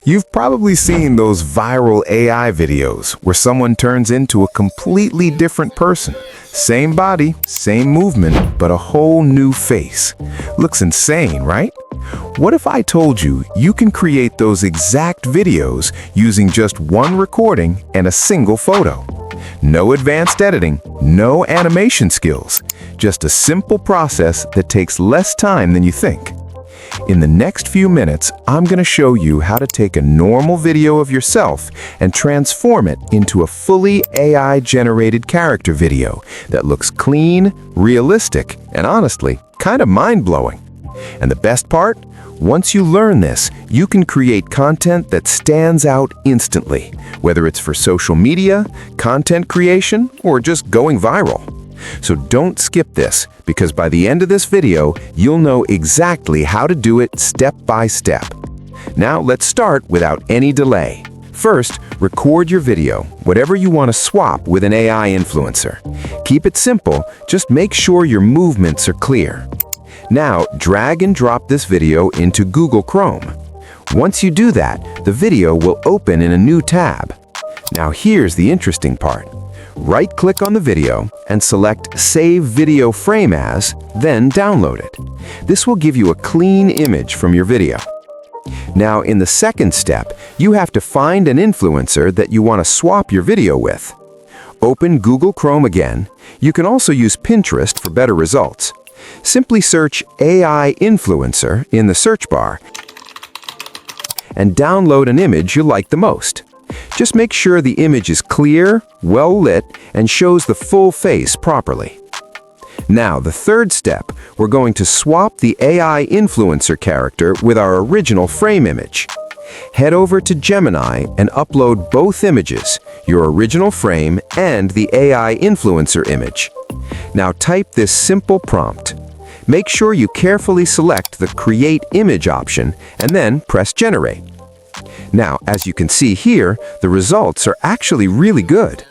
You've probably seen those viral AI videos where someone turns into a completely different person. Same body, same movement, but a whole new face. Looks insane, right? What if I told you you can create those exact videos using just one recording and a single photo? No advanced editing, no animation skills, just a simple process that takes less time than you think. In the next few minutes, I'm going to show you how to take a normal video of yourself and transform it into a fully AI-generated character video that looks clean, realistic, and honestly, kind of mind-blowing. And the best part? Once you learn this, you can create content that stands out instantly, whether it's for social media, content creation, or just going viral. So don't skip this, because by the end of this video, you'll know exactly how to do it step by step. Now let's start without any delay. First, record your video, whatever you want to swap with an AI influencer. Keep it simple, just make sure your movements are clear. Now, drag and drop this video into Google Chrome. Once you do that, the video will open in a new tab. Now here's the interesting part. Right-click on the video and select Save Video Frame As, then download it. This will give you a clean image from your video. Now, in the second step, you have to find an influencer that you want to swap your video with. Open Google Chrome again. You can also use Pinterest for better results. Simply search AI influencer in the search bar and download an image you like the most. Just make sure the image is clear, well lit, and shows the full face properly. Now, the third step, we're going to swap the AI influencer character with our original frame image. Head over to Gemini and upload both images, your original frame and the AI influencer image. Now type this simple prompt. Make sure you carefully select the Create Image option and then press Generate. Now, as you can see here, the results are actually really good.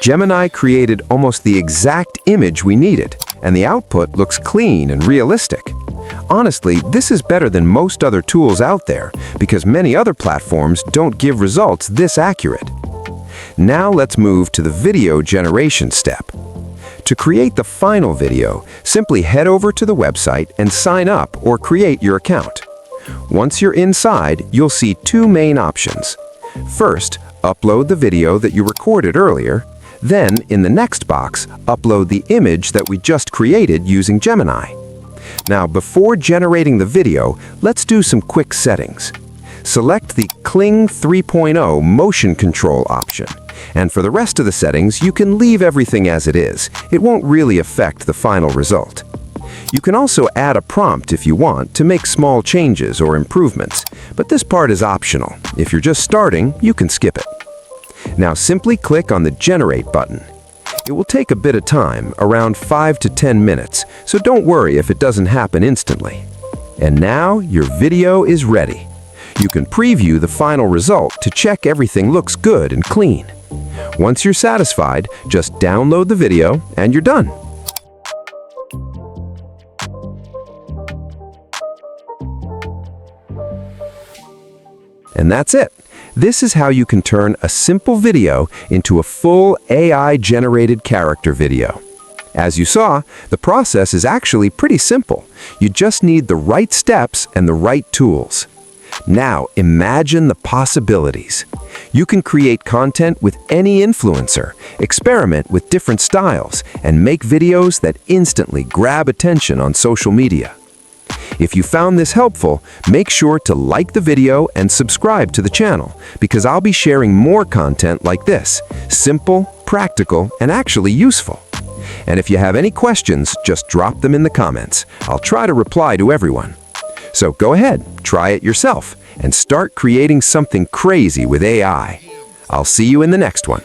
Gemini created almost the exact image we needed, and the output looks clean and realistic. Honestly, this is better than most other tools out there, because many other platforms don't give results this accurate. Now let's move to the video generation step. To create the final video, simply head over to the website and sign up or create your account. Once you're inside, you'll see two main options. First, upload the video that you recorded earlier. Then, in the next box, upload the image that we just created using Gemini. Now, before generating the video, let's do some quick settings. Select the Kling 3.0 motion control option. And for the rest of the settings, you can leave everything as it is. It won't really affect the final result. You can also add a prompt if you want to make small changes or improvements, but this part is optional. If you're just starting, you can skip it. Now simply click on the Generate button. It will take a bit of time, around 5 to 10 minutes, so don't worry if it doesn't happen instantly. And now your video is ready. You can preview the final result to check everything looks good and clean. Once you're satisfied, just download the video and you're done. And that's it. This is how you can turn a simple video into a full AI-generated character video. As you saw, the process is actually pretty simple. You just need the right steps and the right tools. Now, imagine the possibilities. You can create content with any influencer, experiment with different styles, and make videos that instantly grab attention on social media. If you found this helpful, make sure to like the video and subscribe to the channel, because I'll be sharing more content like this, simple, practical, and actually useful. And if you have any questions, just drop them in the comments. I'll try to reply to everyone. So go ahead, try it yourself, and start creating something crazy with AI. I'll see you in the next one.